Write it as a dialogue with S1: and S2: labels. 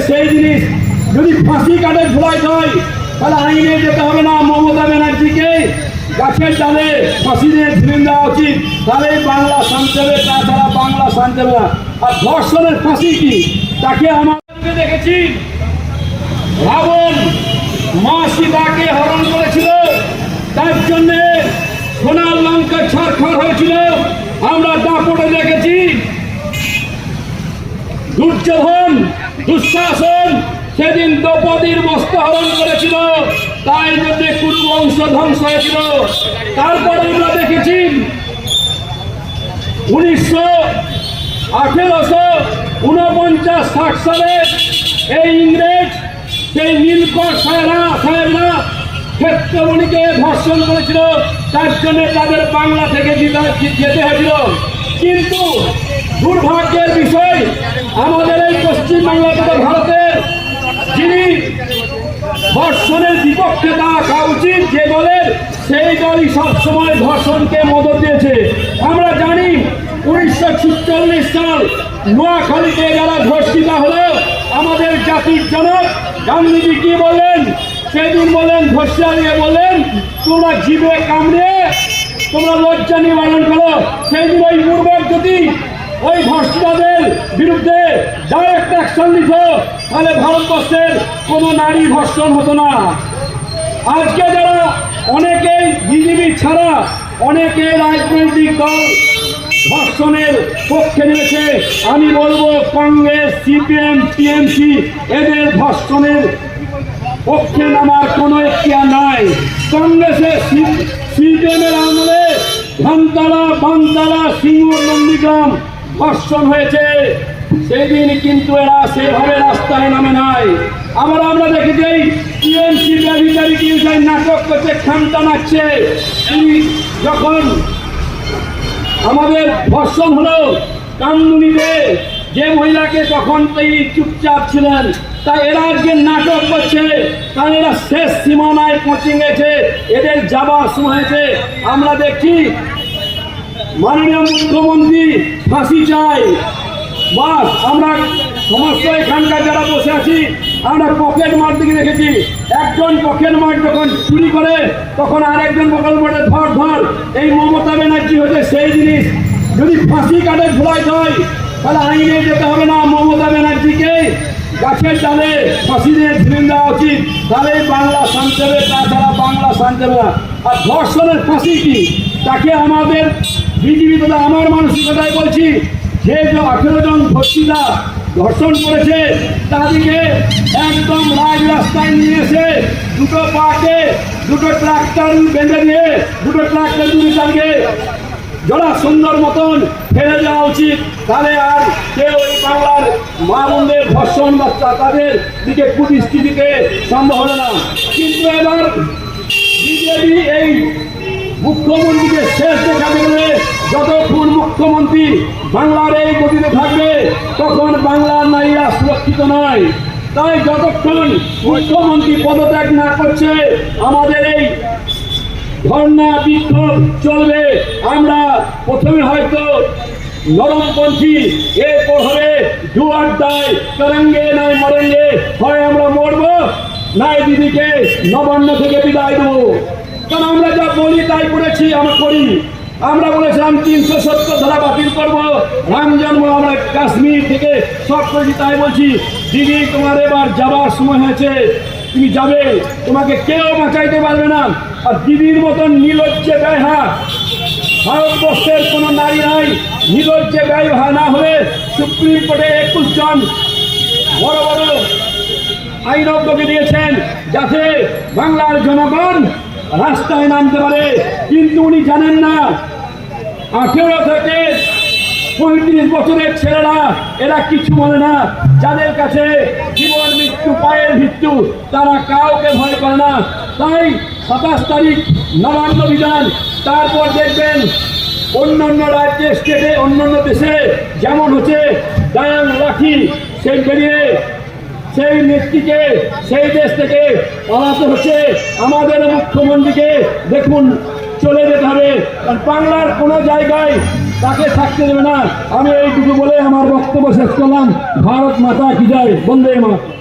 S1: সেই জিনিস যদি ফাঁসি কাটে ঝুলাই হয় তাহলে আইনে যেতে হবে না, মমতা ব্যানার্জিকে গাছের ডালে ফাঁসি দিয়ে ঝুলিয়ে দেওয়া উচিত, তাহলে বাংলা শান্তি হবে, তাছাড়া বাংলা শান্তি হবে না। আর ধর্ষণের ফাঁসি কি, তাকে আমাদেরকে দেখেছি রাবণ মা সীতাকে হরণ করেছিল, তার জন্যে সোনার লঙ্কা ছাড়খাড় হয়েছিল। আমরা দাপটে দেখেছি দুর্যোধন দুঃশাসন সেদিন দ্রৌপদীর বস্ত্র হরণ করেছিল, তাই জন্য কুরু বংশ ধ্বংস হয়েছিল। তারপরে আমরা দেখেছি 1849-60 সালে এই ইংরেজ সেই নীলকর সাহেবরা ক্ষেত্রমণিকে ধর্ষণ করেছিল, তার জন্য তাদের বাংলা থেকে যেতে হয়েছিল। কিন্তু দুর্ভাগ্যের বিষয় আমাদের এই পশ্চিমবাংলা তথা ভারতের যিনি ধর্ষণের বিপক্ষে থাকা উচিত যে দলের, সেই দলই সবসময় ধর্ষণকে মদত দিয়েছে। আমরা জানি 1946 সাল নোয়াখালীতে যারা ধর্ষিতা হলো, আমাদের জাতির জনক গান্ধীজি কি বললেন, সেদিন বলেন ধর্ষিতাকে বললেন তোমরা জীবে কামড়ে তোমরা লজ্জা নিবারণ করো। সেই দিন ওই পূর্বক যদি ওই ধর্ষিতাদের বিরুদ্ধে ডাইরেক্ট অ্যাকশন নিত তাহলে ভারতবর্ষের কোনো নারী ধর্ষণ হতো না। আজকে যারা অনেকেই বিজেপি ছাড়া অনেকে রাজনৈতিক দল ধর্ষণের পক্ষে নিয়েছে, আমি বলবো কংগ্রেস, সিপিএম, টিএমসি এদের ধর্ষণের পক্ষে নামার কোনো এখতিয়ার নাই। কংগ্রেসের সিপিএমের আমলে ধানতলা, বানতলা, সিঙ্গুর, নন্দীগ্রাম ধর্ষণ হয়েছে, সেদিন কিন্তু এরা সেভাবে রাস্তায় নামে নাই। আবার আমরা দেখেছি টিএমসি ব্যভিচারী টিএমসি নাটক করছে, খামটা নাচছে। যখন আমাদের ধর্ষণ হলো কামদুনিতে, যে মহিলাকে তখন তিনি চুপচাপ ছিলেন, তাই এরা আজকে নাটক করছে, কারণ এরা শেষ সীমানায় পৌঁছে গেছে, এদের যাবার সময় হয়েছে। আমরা দেখছি মাননীয় মুখ্যমন্ত্রী ফাঁসি চাই, বাস আমরা সমস্ত এখানকার যারা বসে আছি আমরা পকেট মার দিকে দেখেছি। একজন পকেট মার যখন চুরি করে তখন আরেকজন পকেট মারে ধর ধর। এই মমতা ব্যানার্জি হচ্ছে সেই জিনিস, যদি ফাঁসি কাটে ঝুলাই হয় তাহলে আইনে যেতে হবে না, মমতা ব্যানার্জিকে গাছের ডালে ফাঁসি দিয়ে ঝুলিয়ে দেওয়া উচিত, তাহলে বাংলা শান্তি হবে, তাছাড়া বাংলা শান্তি হবে না। আর ধর্ষণের ফাঁসি কি, তাকে আমাদের বিজেপি তথা আমার মানসিকতায় বলছি, যে 18 জন ধর্ষিতা ধর্ষণ করেছে তাদেরকে একদম রাস্তায় নিয়ে এসে দুটো পাকে দুটো ট্রাক্টর বেঁধে দিয়ে দুটো ট্রাক্টর তাদেরকে জোড়া সুন্দর মতন ফেলে দেওয়া উচিত, তাহলে আর কেউ এই বাংলার মা বোনদের ধর্ষণ বাচ্চা তাদের দিকে কুদৃষ্টি দিতে সম্ভব হলো না। কিন্তু এবার বিজেপি এই মুখ্যমন্ত্রীকে শেষ দেখাতে গেলে, যতক্ষণ মুখ্যমন্ত্রী বাংলার এই গতিতে থাকবে তখন বাংলার নারীরা সুরক্ষিত নয়। তাই যতক্ষণ মুখ্যমন্ত্রী পদত্যাগ না করছে আমাদের এই ধর্ণা বিক্ষোভ চলবে। আমরা প্রথমে হয়তো নরমপন্থী, এরপর হবে জুয়ার দায় করেঙ্গে নাই মরেঙ্গে, হয় আমরা মরবো নাই দিদিকে নবান্ন থেকে বিদায় দেবো। কারণ আমরা যা বলি তাই করেছি, আমরা করি। আমরা বলেছিলাম 370 ধারা বাতিল করবো, রাম জন্ম আমরা কাশ্মীর থেকে সব করেছি, তাই বলছি দিদি তোমার এবার যাবার সময় হয়েছে, তুমি যাবে, তোমাকে কেউ বাঁচাইতে পারবে না। আর দিদির মতন নির্লজ্জে ব্যয়হা ভারতবর্ষের কোনো নারী নাই। নির্লজ্জে ব্যয়হা না হলে সুপ্রিম কোর্টে 21 জন বড় বড় আইনজ্ঞকে দিয়েছেন যাতে বাংলার জনগণ রাস্তায় নামতে পারে, কিন্তু উনি জানেন না 18 থেকে 35 বছরের ছেলেরা এরা কিছু বলে না, যাদের কাছে জীবন মৃত্যু পায়ের মৃত্যু, তারা কাউকে ভয় করে না। তাই 27 তারিখ নবান্ন বিধান, তারপর দেখবেন অন্যান্য রাজ্যে স্টেটে অন্যান্য দেশে যেমন হচ্ছে ডায়াং লাঠি সেই বেরিয়ে সেই নেত্রীকে সেই দেশ থেকে পালাতে হচ্ছে। আমাদের মুখ্যমন্ত্রীকে দেখুন চলে যেতে হবে, কারণ বাংলার কোনো জায়গায় তাকে থাকতে দেবে না। আমি এইটুকু বলে আমার বক্তব্য শেষ করলাম। ভারত মাতা কি জয়, বন্দে মাতরম।